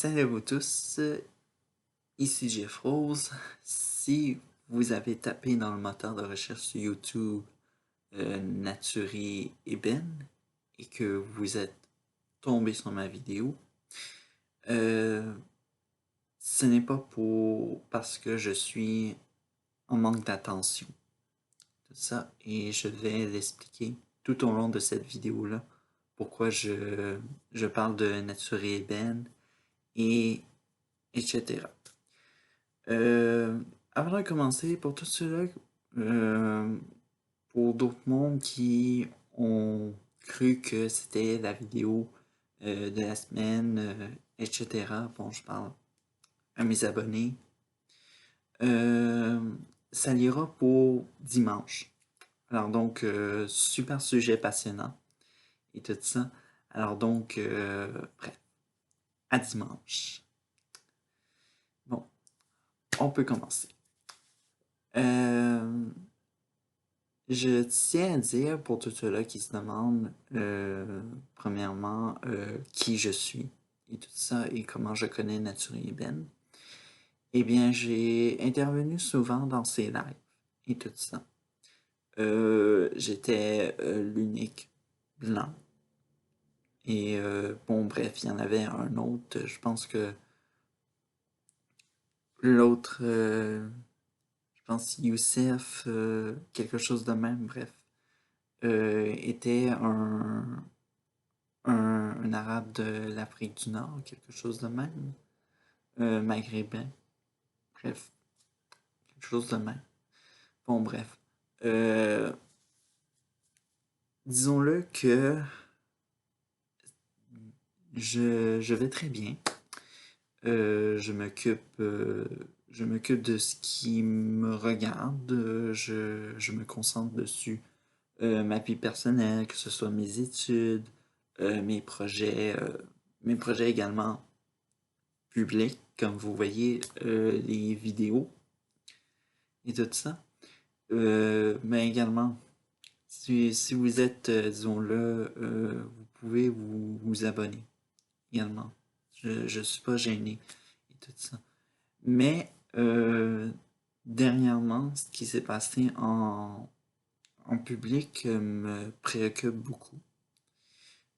Salut à vous tous, ici Jeff Rose. Si vous avez tapé dans le moteur de recherche sur YouTube Naturé Eben et que vous êtes tombé sur ma vidéo, euh, ce n'est pas parce que je suis en manque d'attention. Tout ça, et je vais l'expliquer tout au long de cette vidéo-là, pourquoi je parle de Naturé Eben et etc. Euh, Avant de commencer, pour tous ceux-là, euh, pour d'autres mondes qui ont cru que c'était la vidéo de la semaine, etc. Bon, je parle à mes abonnés. Euh, Ça l'ira pour dimanche. Alors donc, super sujet passionnant et tout ça. Alors donc, bref, à dimanche. Bon, on peut commencer. Euh, Je tiens à dire pour tous ceux-là qui se demandent, premièrement, qui je suis et tout ça et comment je connais Naturé Ben. Eh bien, j'ai intervenu souvent dans ces lives et tout ça. J'étais l'unique blanc. Et bon, bref, il y en avait un autre. Je pense que l'autre, je pense Youssef, quelque chose de même, bref, était un arabe de l'Afrique du Nord, quelque chose de même. Maghrébin, bref, quelque chose de même. Bon, bref. Euh, Disons-le que je vais très bien. Je m'occupe de ce qui me regarde. Je me concentre dessus. Ma vie personnelle, que ce soit mes études, mes projets également public, comme vous voyez les vidéos et tout ça. Mais également, si vous êtes, disons-le, vous pouvez vous abonner également. Je ne suis pas gêné et tout ça. Mais dernièrement, ce qui s'est passé en public me préoccupe beaucoup.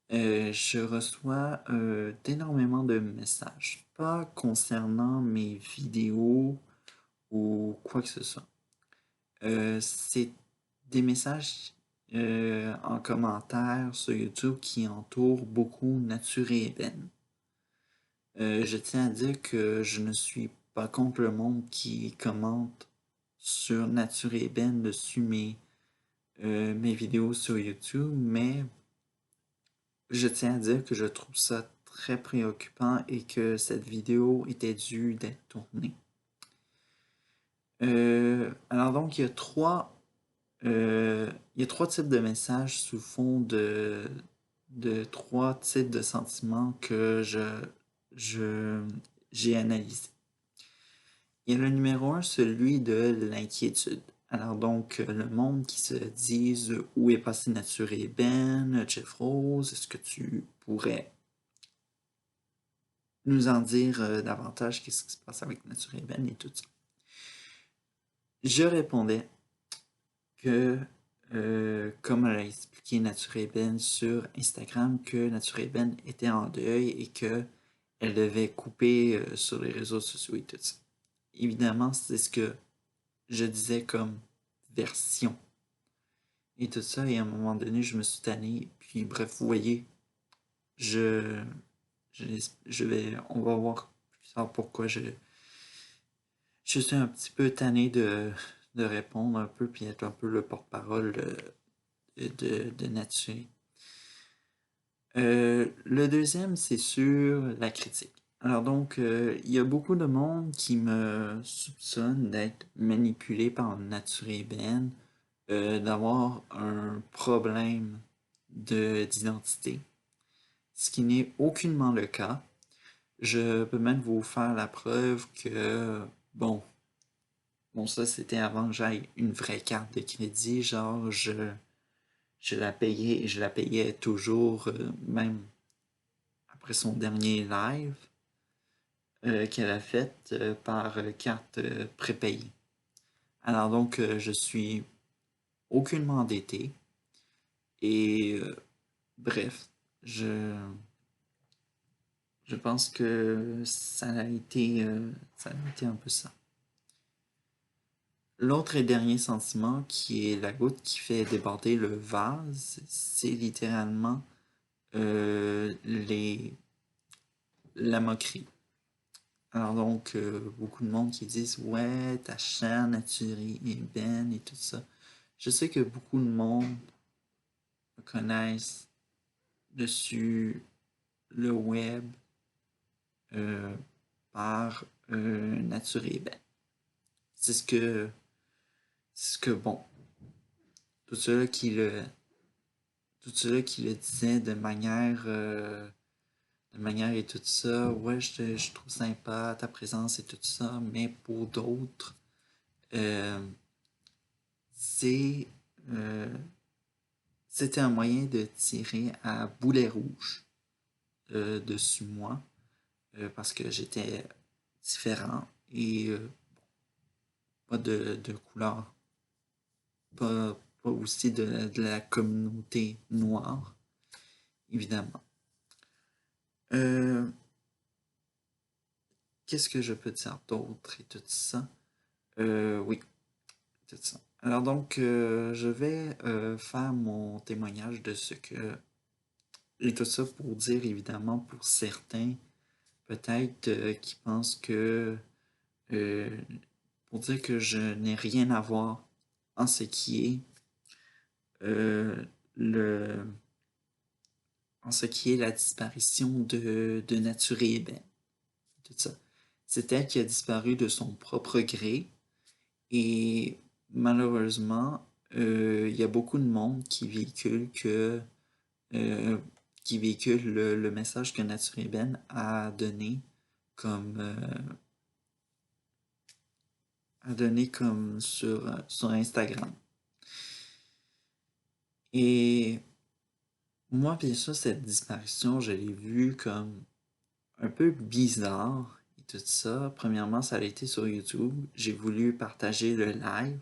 Je reçois d'énormément de messages, pas concernant mes vidéos ou quoi que ce soit. C'est des messages en commentaire sur YouTube qui entourent beaucoup Nature et Eben. Je tiens à dire que je ne suis pas contre le monde qui commente sur Nature et Eben dessus mes vidéos sur YouTube, mais je tiens à dire que je trouve ça très préoccupant et que cette vidéo était due d'être tournée. Alors donc, il y a trois types de messages sous fond de trois types de sentiments que je, j'ai analysé. Il y a le numéro un, celui de l'inquiétude. Alors donc, le monde qui se dise où est passé Nature et Ben, Jeff Rose, est-ce que tu pourrais nous en dire davantage qu'est-ce qui se passe avec Nature et Ben et tout ça. Je répondais que, comme elle a expliqué Nature et Ben sur Instagram, que Nature et Ben était en deuil et que elle devait couper sur les réseaux sociaux et tout ça. Évidemment, c'est ce que je disais comme version et tout ça, et à un moment donné, je me suis tanné, puis bref, vous voyez, je, je, on va voir plus tard pourquoi je suis un petit peu tanné de répondre un peu, puis être un peu le porte-parole de Nature. Le deuxième, c'est sur la critique. Alors donc, il y a beaucoup de monde qui me soupçonne d'être manipulé par Nature et Ben, d'avoir un problème d'identité, ce qui n'est aucunement le cas. Je peux même vous faire la preuve que, bon ça c'était avant que j'aille une vraie carte de crédit, genre je la payais et je la payais toujours, même après son dernier live. qu'elle a faite par carte prépayée. Alors donc, je suis aucunement endetté et bref, je, je pense que ça a été un peu ça. L'autre et dernier sentiment, qui est la goutte qui fait déborder le vase, c'est littéralement euh, les, la moquerie. Alors donc, beaucoup de monde qui disent ouais, ta chaîne naturelle est ben et tout ça. Je sais que beaucoup de monde me connaissent dessus le web euh, par nature et ben. C'est ce que bon, tout ceux qui le, tout ceux qui le disaient de manière et tout ça, ouais, je trouve sympa ta présence et tout ça, mais pour d'autres, euh, c'est euh, c'était un moyen de tirer à boulet rouge dessus moi parce que j'étais différent et pas de couleur, pas aussi de la communauté noire, évidemment. Euh, Qu'est-ce que je peux dire d'autre et tout ça? Oui, tout ça. Alors donc, je vais faire mon témoignage de ce que... Et tout ça pour dire, évidemment, pour certains, peut-être qui pensent que... euh, pour dire que je n'ai rien à voir en ce qui est euh, le... en ce qui est la disparition de Nature et Eben. Tout ça. C'est elle qui a disparu de son propre gré. Et malheureusement, il y a beaucoup de monde euh, qui véhicule le message que Nature Eben a donné comme, sur Instagram. Et moi, bien sûr, cette disparition, je l'ai vue comme un peu bizarre et tout ça. Premièrement, ça a été sur YouTube. J'ai voulu partager le live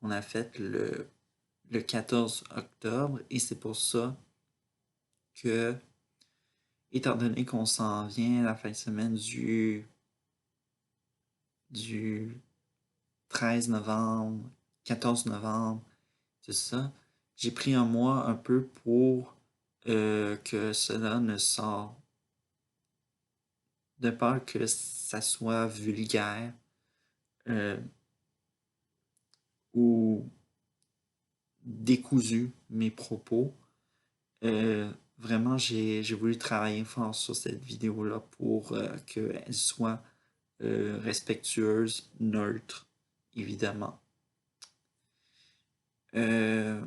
qu'on a fait le 14 octobre et c'est pour ça que, étant donné qu'on s'en vient à la fin de semaine du 13 novembre, 14 novembre, tout ça, j'ai pris un mois un peu pour que cela ne sorte, de peur que ça soit vulgaire euh, ou décousu mes propos. Vraiment, j'ai voulu travailler fort sur cette vidéo-là pour qu'elle soit respectueuse, neutre, évidemment. Euh,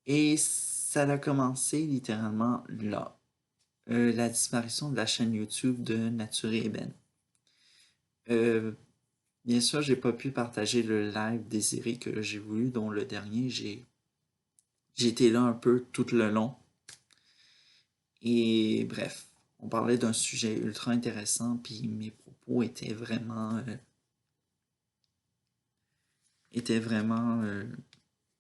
et ça a commencé littéralement là. La disparition de la chaîne YouTube de Nature et Eben. Bien sûr, j'ai pas pu partager le live désiré que j'ai voulu, dont le dernier, j'ai été là un peu tout le long. Et bref, on parlait d'un sujet ultra intéressant, puis mes propos étaient vraiment,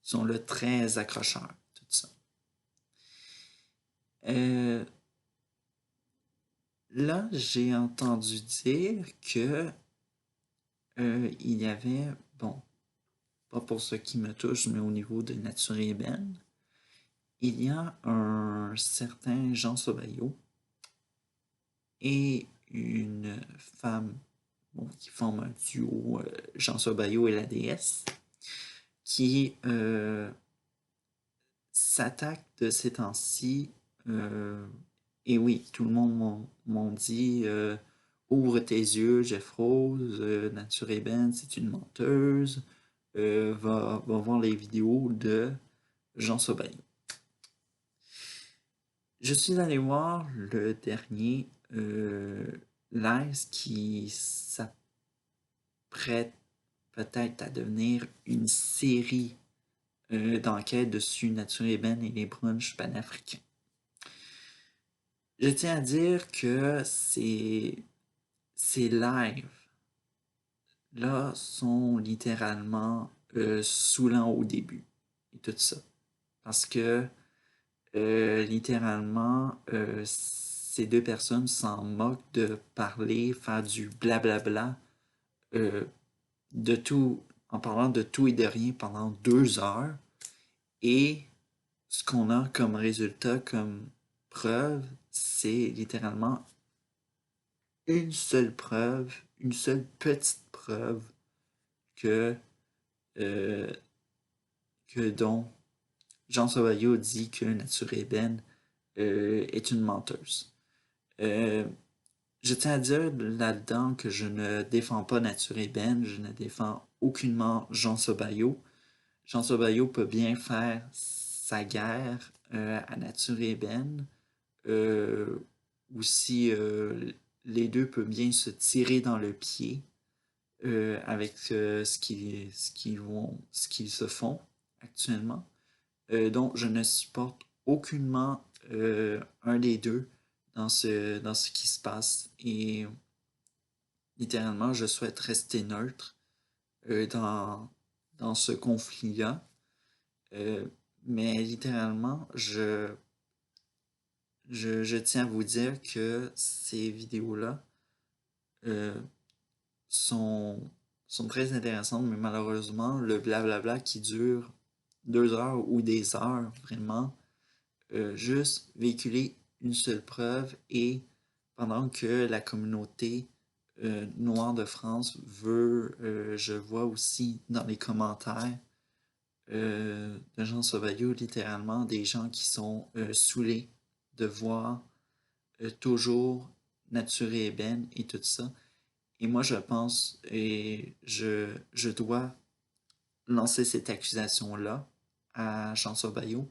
sont là très accrocheurs, tout ça. Euh, Là, j'ai entendu dire que il y avait, bon, pas pour ce qui me touche, mais au niveau de Nature et Ben, il y a un certain Jean Sobaillot et une femme bon, qui forment un duo, Jean Sobaillot et la déesse, qui s'attaque de ces temps-ci. Et oui, tout le monde m'ont dit ouvre tes yeux, Jeff Rose, Nature Eben, c'est une menteuse. Va voir les vidéos de Jean Sobaillot. Je suis allé voir le dernier live qui s'apprête peut-être à devenir une série d'enquêtes dessus Nature Eben et les brunchs panafricains. Je tiens à dire que ces lives là sont littéralement saoulants au début et tout ça. Parce que littéralement, ces deux personnes s'en moquent de parler, faire du blablabla, euh, de tout, en parlant de tout et de rien pendant 2 heures. Et ce qu'on a comme résultat, comme preuve, c'est littéralement une seule preuve, une seule petite preuve que, euh, dont Jean Sauvaillot dit que Nature Ébène est une menteuse. Euh, je tiens à dire là-dedans que je ne défends pas Nature Ébène, je ne défends aucunement Jean Sauvaillot. Jean Sauvaillot peut bien faire sa guerre à Nature Ébène, ou si les deux peuvent bien se tirer dans le pied avec ce qu'ils se font actuellement. Donc, je ne supporte aucunement un des deux dans ce qui se passe. Et littéralement, je souhaite rester neutre euh, dans, dans ce conflit-là. Euh, mais littéralement, je tiens à vous dire que ces vidéos-là euh, sont, sont très intéressantes, mais malheureusement, le blablabla qui dure 2 heures ou des heures, vraiment, juste véhiculer une seule preuve et pendant que la communauté noire de France veut, je vois aussi dans les commentaires de Jean Sauvaillot, littéralement, des gens qui sont saoulés de voir toujours Nature et Ébène et tout ça. Et moi, je pense, et je dois lancer cette accusation-là à Jean Sauvaillot,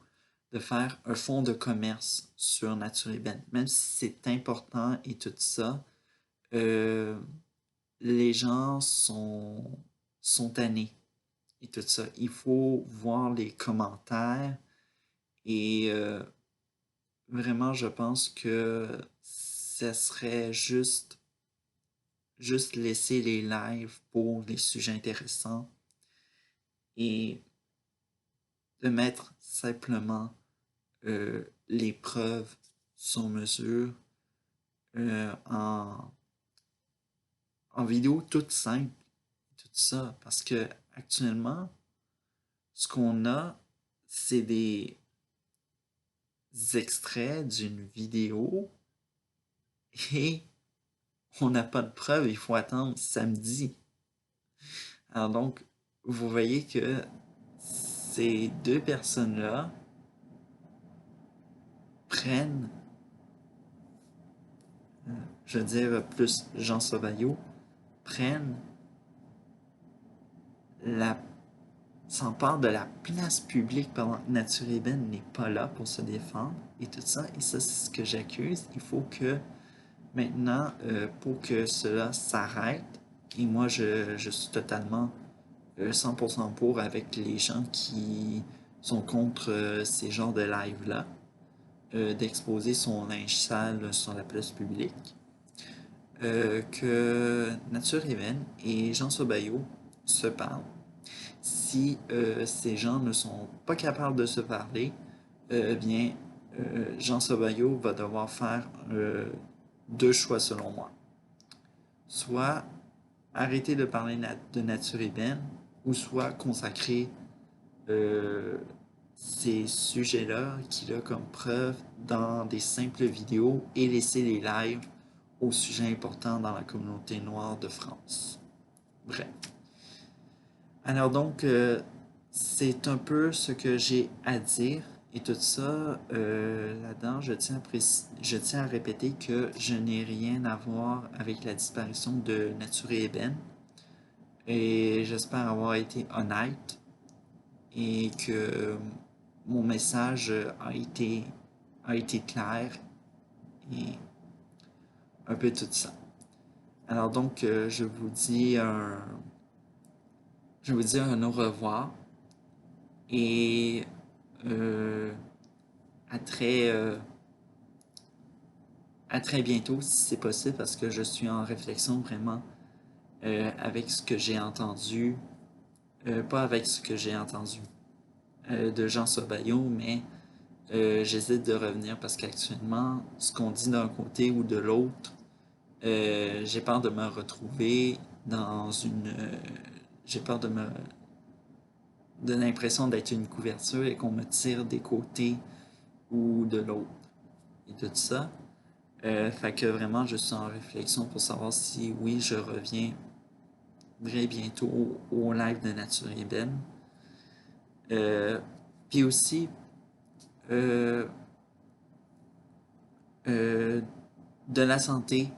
de faire un fonds de commerce sur Nature Ébène. Même si c'est important et tout ça, euh, les gens sont tannés et tout ça. Il faut voir les commentaires et vraiment, je pense que ça serait juste laisser les lives pour les sujets intéressants et de mettre simplement les preuves sur mesure en, vidéo toute simple, tout ça, parce que actuellement, ce qu'on a, c'est des extraits d'une vidéo et on n'a pas de preuves, il faut attendre samedi. Alors donc, vous voyez que ces deux personnes-là prennent, je veux dire plus Jean Sauvaillot, prennent la s'empare de la place publique pendant que Nature Ébène n'est pas là pour se défendre et tout ça. Et ça, c'est ce que j'accuse. Il faut que maintenant, pour que cela s'arrête, et moi, je suis totalement 100% pour avec les gens qui sont contre ces genres de live-là, d'exposer son linge sale sur la place publique, que Nature Ébène et Jean Sobaillot se parlent. Si ces gens ne sont pas capables de se parler, bien, Jean Sobaillot va devoir faire deux choix selon moi. Soit arrêter de parler de Nature Ébène, ou soit consacrer ces sujets-là qu'il a comme preuve dans des simples vidéos et laisser les lives aux sujets importants dans la communauté noire de France. Bref. Alors donc, c'est un peu ce que j'ai à dire et tout ça. Là-dedans, je tiens à répéter que je n'ai rien à voir avec la disparition de Nature et Ébène. Et j'espère avoir été honnête et que mon message a été clair et un peu tout ça. Alors donc, je vous dis un au revoir et à très à très bientôt si c'est possible parce que je suis en réflexion vraiment avec ce que j'ai entendu, pas avec ce que j'ai entendu de Jean Sobaillot, mais j'hésite de revenir parce qu'actuellement, ce qu'on dit d'un côté ou de l'autre, j'ai peur de me retrouver dans une. J'ai peur de l'impression d'être une couverture et qu'on me tire des côtés ou de l'autre et tout ça. Fait que vraiment, je suis en réflexion pour savoir si oui, je reviens très bientôt au live de Nature Ébène. Euh, Puis aussi, euh, euh, de la santé,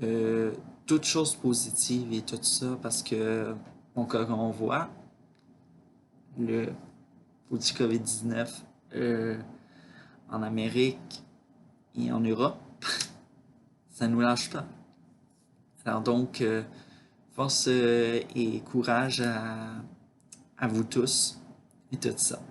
euh, toutes choses positives et tout ça, parce que, bon, comme on voit, le du COVID-19 en Amérique et en Europe, ça nous lâche pas. Alors donc, force et courage à vous tous et tout ça.